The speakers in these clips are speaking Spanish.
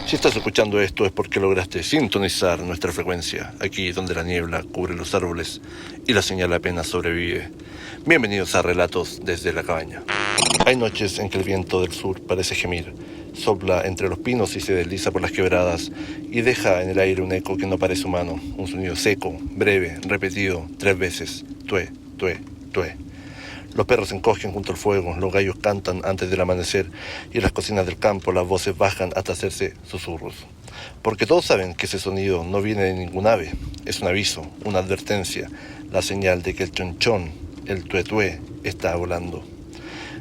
Si estás escuchando esto es porque lograste sintonizar nuestra frecuencia, aquí donde la niebla cubre los árboles y la señal apenas sobrevive. Bienvenidos a Relatos desde la Cabaña. Hay noches en que el viento del sur parece gemir, sopla entre los pinos y se desliza por las quebradas y deja en el aire un eco que no parece humano, un sonido seco, breve, repetido 3 veces, tué, tué, tué. Los perros se encogen junto al fuego, los gallos cantan antes del amanecer y en las cocinas del campo las voces bajan hasta hacerse susurros. Porque todos saben que ese sonido no viene de ningún ave, es un aviso, una advertencia, la señal de que el chonchón, el tuetué, está volando.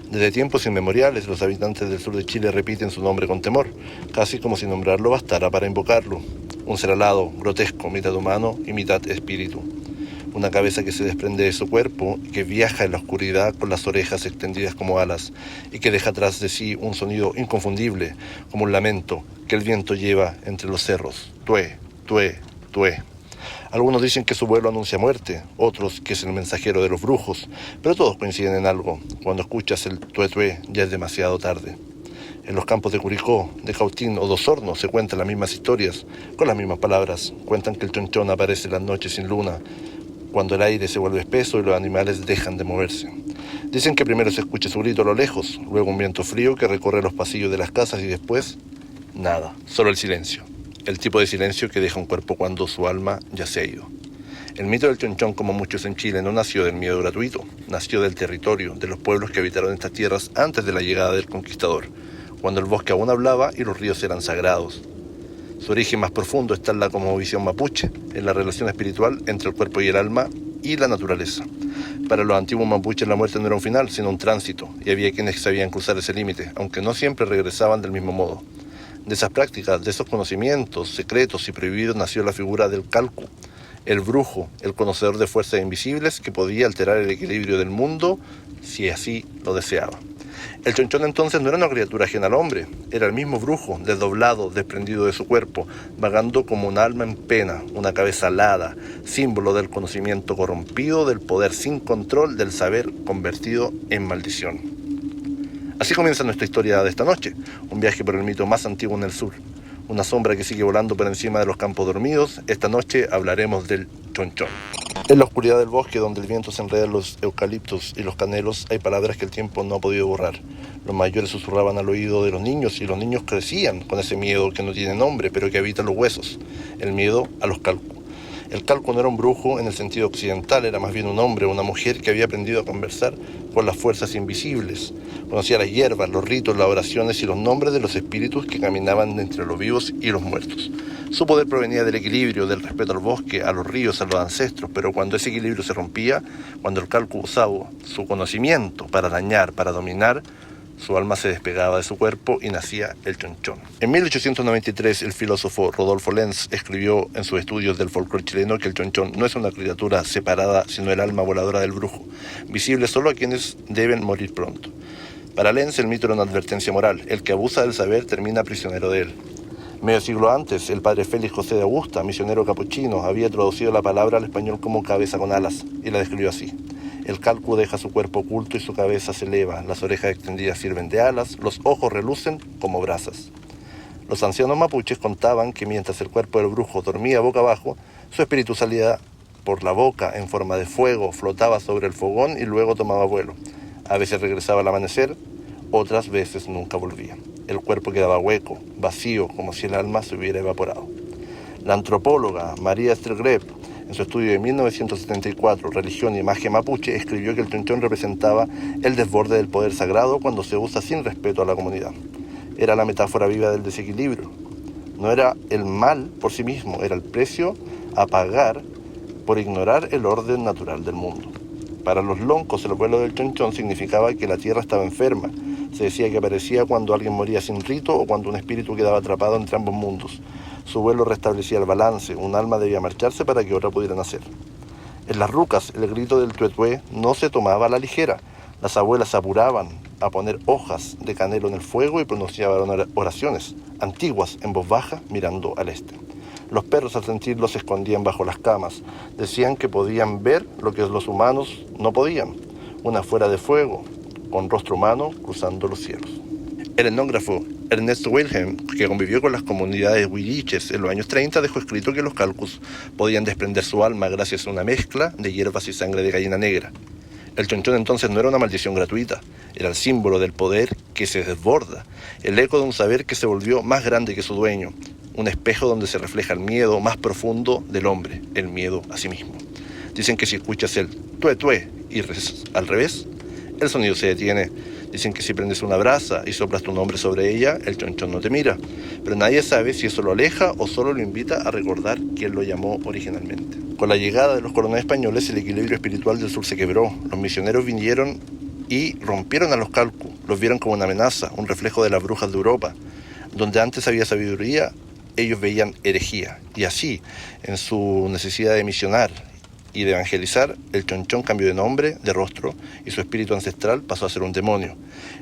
Desde tiempos inmemoriales los habitantes del sur de Chile repiten su nombre con temor, casi como si nombrarlo bastara para invocarlo. Un ser alado, grotesco, mitad humano y mitad espíritu. Una cabeza que se desprende de su cuerpo y que viaja en la oscuridad con las orejas extendidas como alas y que deja atrás de sí un sonido inconfundible, como un lamento que el viento lleva entre los cerros. Tué, tué, tué. Algunos dicen que su vuelo anuncia muerte, otros que es el mensajero de los brujos, pero todos coinciden en algo. Cuando escuchas el tué tué ya es demasiado tarde. En los campos de Curicó, de Cautín o de Osorno se cuentan las mismas historias, con las mismas palabras. Cuentan que el chonchón aparece en las noches sin luna, cuando el aire se vuelve espeso y los animales dejan de moverse. Dicen que primero se escucha su grito a lo lejos, luego un viento frío que recorre los pasillos de las casas y después, nada, solo el silencio. El tipo de silencio que deja un cuerpo cuando su alma ya se ha ido. El mito del chonchón, como muchos en Chile, no nació del miedo gratuito, nació del territorio, de los pueblos que habitaron estas tierras antes de la llegada del conquistador, cuando el bosque aún hablaba y los ríos eran sagrados. Su origen más profundo está en la cosmovisión mapuche, en la relación espiritual entre el cuerpo y el alma y la naturaleza. Para los antiguos mapuches la muerte no era un final, sino un tránsito, y había quienes sabían cruzar ese límite, aunque no siempre regresaban del mismo modo. De esas prácticas, de esos conocimientos secretos y prohibidos nació la figura del calcu, el brujo, el conocedor de fuerzas invisibles que podía alterar el equilibrio del mundo si así lo deseaba. El chonchón entonces no era una criatura ajena al hombre, era el mismo brujo, desdoblado, desprendido de su cuerpo, vagando como un alma en pena, una cabeza alada, símbolo del conocimiento corrompido, del poder sin control, del saber convertido en maldición. Así comienza nuestra historia de esta noche, un viaje por el mito más antiguo en el sur, una sombra que sigue volando por encima de los campos dormidos. Esta noche hablaremos del chonchón. En la oscuridad del bosque, donde el viento se enreda en los eucaliptos y los canelos, hay palabras que el tiempo no ha podido borrar. Los mayores susurraban al oído de los niños y los niños crecían con ese miedo que no tiene nombre, pero que habita en los huesos, el miedo a los calcos. El calco no era un brujo en el sentido occidental, era más bien un hombre, una mujer que había aprendido a conversar con las fuerzas invisibles. Conocía las hierbas, los ritos, las oraciones y los nombres de los espíritus que caminaban entre los vivos y los muertos. Su poder provenía del equilibrio, del respeto al bosque, a los ríos, a los ancestros, pero cuando ese equilibrio se rompía, cuando el calco usaba su conocimiento para dañar, para dominar, su alma se despegaba de su cuerpo y nacía el chonchón. En 1893, el filósofo Rodolfo Lenz escribió en sus estudios del folclore chileno que el chonchón no es una criatura separada, sino el alma voladora del brujo, visible solo a quienes deben morir pronto. Para Lenz, el mito era una advertencia moral. El que abusa del saber termina prisionero de él. Medio siglo antes, el padre Félix José de Augusta, misionero capuchino, había traducido la palabra al español como cabeza con alas, y la describió así. El calco deja su cuerpo oculto y su cabeza se eleva, las orejas extendidas sirven de alas, los ojos relucen como brasas. Los ancianos mapuches contaban que mientras el cuerpo del brujo dormía boca abajo, su espíritu salía por la boca en forma de fuego, flotaba sobre el fogón y luego tomaba vuelo. A veces regresaba al amanecer, otras veces nunca volvía. El cuerpo quedaba hueco, vacío, como si el alma se hubiera evaporado. La antropóloga María Stregrep, en su estudio de 1974, Religión y Magia Mapuche, escribió que el chonchón representaba el desborde del poder sagrado cuando se usa sin respeto a la comunidad. Era la metáfora viva del desequilibrio. No era el mal por sí mismo, era el precio a pagar por ignorar el orden natural del mundo. Para los loncos, el vuelo del chonchón significaba que la tierra estaba enferma. Se decía que aparecía cuando alguien moría sin rito o cuando un espíritu quedaba atrapado entre ambos mundos. Su vuelo restablecía el balance, un alma debía marcharse para que otra pudiera nacer. En las rucas, el grito del tuetué no se tomaba a la ligera. Las abuelas se apuraban a poner hojas de canelo en el fuego y pronunciaban oraciones antiguas en voz baja mirando al este. Los perros, al sentirlo, se escondían bajo las camas. Decían que podían ver lo que los humanos no podían. Una fuera de fuego, con rostro humano cruzando los cielos. El etnógrafo Ernest Wilhelm, que convivió con las comunidades huilliches en los años 30, dejó escrito que los calcus podían desprender su alma gracias a una mezcla de hierbas y sangre de gallina negra. El chonchón entonces no era una maldición gratuita, era el símbolo del poder que se desborda, el eco de un saber que se volvió más grande que su dueño, un espejo donde se refleja el miedo más profundo del hombre, el miedo a sí mismo. Dicen que si escuchas el tue tue y al revés, el sonido se detiene. Dicen que si prendes una brasa y soplas tu nombre sobre ella, el chonchón no te mira. Pero nadie sabe si eso lo aleja o solo lo invita a recordar quién lo llamó originalmente. Con la llegada de los colonos españoles, el equilibrio espiritual del sur se quebró. Los misioneros vinieron y rompieron a los calcus. Los vieron como una amenaza, un reflejo de las brujas de Europa. Donde antes había sabiduría, ellos veían herejía. Y así, en su necesidad de misionar y de evangelizar, el chonchón cambió de nombre, de rostro, y su espíritu ancestral pasó a ser un demonio.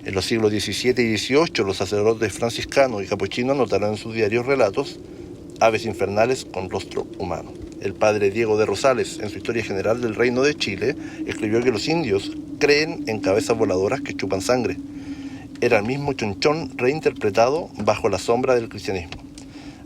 En los siglos XVII y XVIII, los sacerdotes franciscanos y capuchinos anotaron en sus diarios relatos aves infernales con rostro humano. El padre Diego de Rosales, en su Historia General del Reino de Chile, escribió que los indios creen en cabezas voladoras que chupan sangre. Era el mismo chonchón reinterpretado bajo la sombra del cristianismo.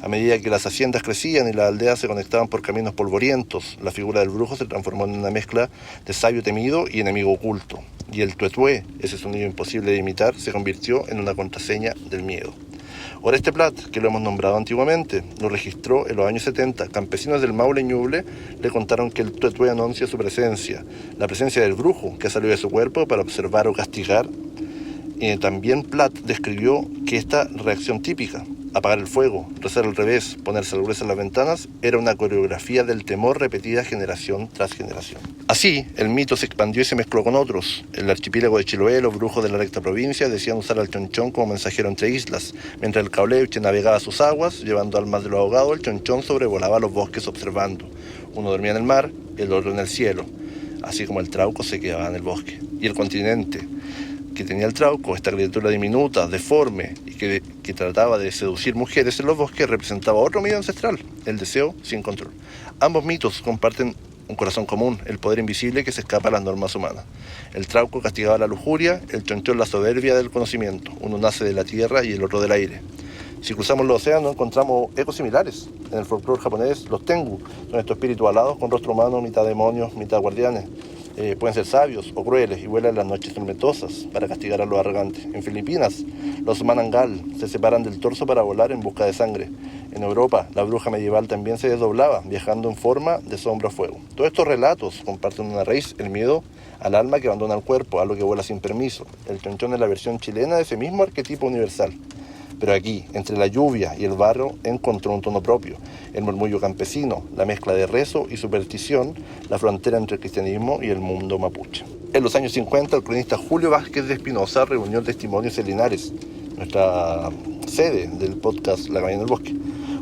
A medida que las haciendas crecían y las aldeas se conectaban por caminos polvorientos, la figura del brujo se transformó en una mezcla de sabio temido y enemigo oculto. Y el tuetué, ese sonido imposible de imitar, se convirtió en una contraseña del miedo. Oreste Plat, que lo hemos nombrado antiguamente, lo registró en los años 70. Campesinos del Maule Ñuble le contaron que el tuetué anuncia su presencia, la presencia del brujo que ha salido de su cuerpo para observar o castigar. También Plat describió que esta reacción típica, apagar el fuego, rezar al revés, ponerse al grueso en las ventanas, era una coreografía del temor repetida generación tras generación. Así, el mito se expandió y se mezcló con otros. En el archipiélago de Chiloé, los brujos de la recta provincia decían usar al chonchón como mensajero entre islas. Mientras el Cauleuche navegaba sus aguas, llevando almas de los ahogados, el chonchón sobrevolaba los bosques observando. Uno dormía en el mar, el otro en el cielo. Así como el trauco se quedaba en el bosque. Y el continente que tenía el trauco, esta criatura diminuta, deforme y que trataba de seducir mujeres en los bosques, representaba otro miedo ancestral, el deseo sin control. Ambos mitos comparten un corazón común, el poder invisible que se escapa a las normas humanas. El trauco castigaba la lujuria, el chonchón la soberbia del conocimiento. Uno nace de la tierra y el otro del aire. Si cruzamos los océanos encontramos ecos similares. En el folclore japonés, los tengu son estos espíritus alados con rostro humano, mitad demonios, mitad guardianes. Pueden ser sabios o crueles y vuelan en las noches tormentosas para castigar a los arrogantes. En Filipinas, los manangal se separan del torso para volar en busca de sangre. En Europa, la bruja medieval también se desdoblaba, viajando en forma de sombra o fuego. Todos estos relatos comparten una raíz, el miedo al alma que abandona el cuerpo, a lo que vuela sin permiso. El chonchón es la versión chilena de ese mismo arquetipo universal. Pero aquí, entre la lluvia y el barro, encontró un tono propio. El murmullo campesino, la mezcla de rezo y superstición, la frontera entre el cristianismo y el mundo mapuche. En los años 50, el cronista Julio Vázquez de Espinosa reunió testimonios en Linares, nuestra sede del podcast La Cabaña en el Bosque.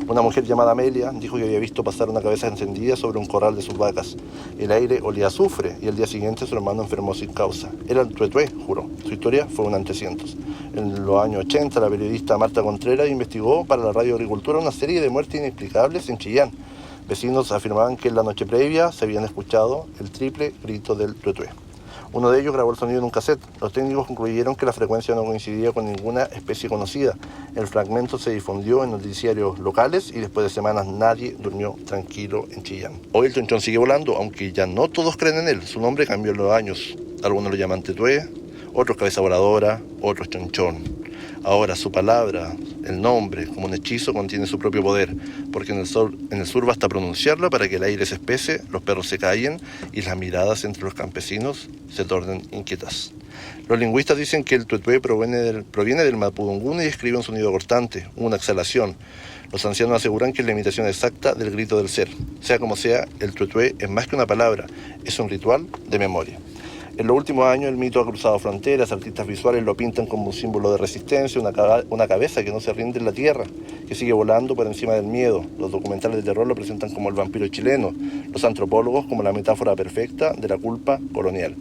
Una mujer llamada Amelia dijo que había visto pasar una cabeza encendida sobre un corral de sus vacas. El aire olía a azufre y el día siguiente su hermano enfermó sin causa. Era el tuetué, juró. Su historia fue un antecientos. En los años 80, la periodista Marta Contreras investigó para la Radio Agricultura una serie de muertes inexplicables en Chillán. Vecinos afirmaban que en la noche previa se habían escuchado el triple grito del tuetué. Uno de ellos grabó el sonido en un cassette. Los técnicos concluyeron que la frecuencia no coincidía con ninguna especie conocida. El fragmento se difundió en noticiarios locales y después de semanas nadie durmió tranquilo en Chillán. Hoy el chonchón sigue volando, aunque ya no todos creen en él. Su nombre cambió en los años. Algunos lo llaman tetué, otros cabeza voladora, otros chonchón. Ahora su palabra, el nombre, como un hechizo, contiene su propio poder, porque en el sur basta pronunciarla para que el aire se espese, los perros se callen y las miradas entre los campesinos se tornen inquietas. Los lingüistas dicen que el tuetué proviene del mapudungún y escribe un sonido cortante, una exhalación. Los ancianos aseguran que es la imitación exacta del grito del ser. Sea como sea, el tuetué es más que una palabra, es un ritual de memoria. En los últimos años el mito ha cruzado fronteras, artistas visuales lo pintan como un símbolo de resistencia, una cabeza que no se rinde en la tierra, que sigue volando por encima del miedo. Los documentales de terror lo presentan como el vampiro chileno, los antropólogos como la metáfora perfecta de la culpa colonial.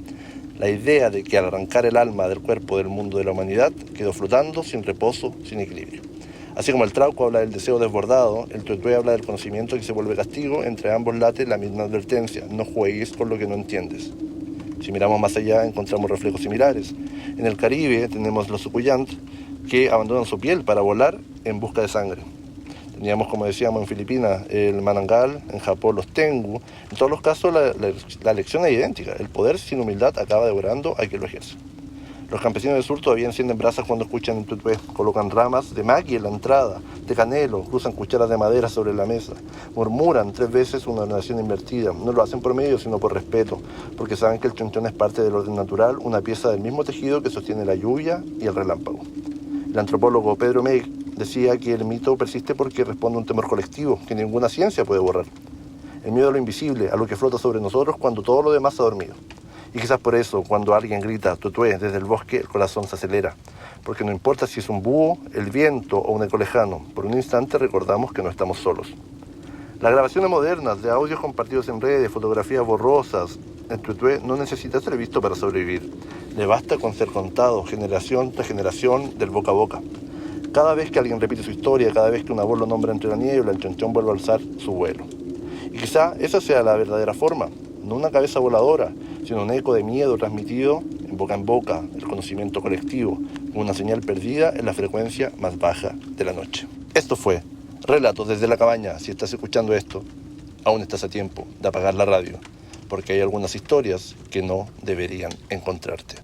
La idea de que al arrancar el alma del cuerpo del mundo de la humanidad quedó flotando, sin reposo, sin equilibrio. Así como el trauco habla del deseo desbordado, el tuetué habla del conocimiento que se vuelve castigo, entre ambos late la misma advertencia: no juegues con lo que no entiendes. Si miramos más allá, encontramos reflejos similares. En el Caribe tenemos los sucuyant, que abandonan su piel para volar en busca de sangre. Teníamos, como decíamos, en Filipinas el manangal, en Japón los tengu. En todos los casos la lección es idéntica. El poder sin humildad acaba devorando a quien lo ejerce. Los campesinos del sur todavía encienden brasas cuando escuchan en tutué. Colocan ramas de maqui en la entrada, de canelo, cruzan cucharas de madera sobre la mesa. Murmuran 3 veces una oración invertida. No lo hacen por medio, sino por respeto, porque saben que el chonchón es parte del orden natural, una pieza del mismo tejido que sostiene la lluvia y el relámpago. El antropólogo Pedro Meig decía que el mito persiste porque responde a un temor colectivo que ninguna ciencia puede borrar. El miedo a lo invisible, a lo que flota sobre nosotros cuando todo lo demás ha dormido. Y quizás por eso, cuando alguien grita tutué desde el bosque, el corazón se acelera. Porque no importa si es un búho, el viento o un eco lejano, por un instante recordamos que no estamos solos. Las grabaciones modernas de audios compartidos en redes, fotografías borrosas, en tutué no necesita ser visto para sobrevivir. Le basta con ser contado, generación tras generación, del boca a boca. Cada vez que alguien repite su historia, cada vez que una voz lo nombra entre la niebla, el chonchón vuelve a alzar su vuelo. Y quizá esa sea la verdadera forma, no una cabeza voladora, sino un eco de miedo transmitido en boca, el conocimiento colectivo, una señal perdida en la frecuencia más baja de la noche. Esto fue Relatos desde la Cabaña. Si estás escuchando esto, aún estás a tiempo de apagar la radio, porque hay algunas historias que no deberían encontrarte.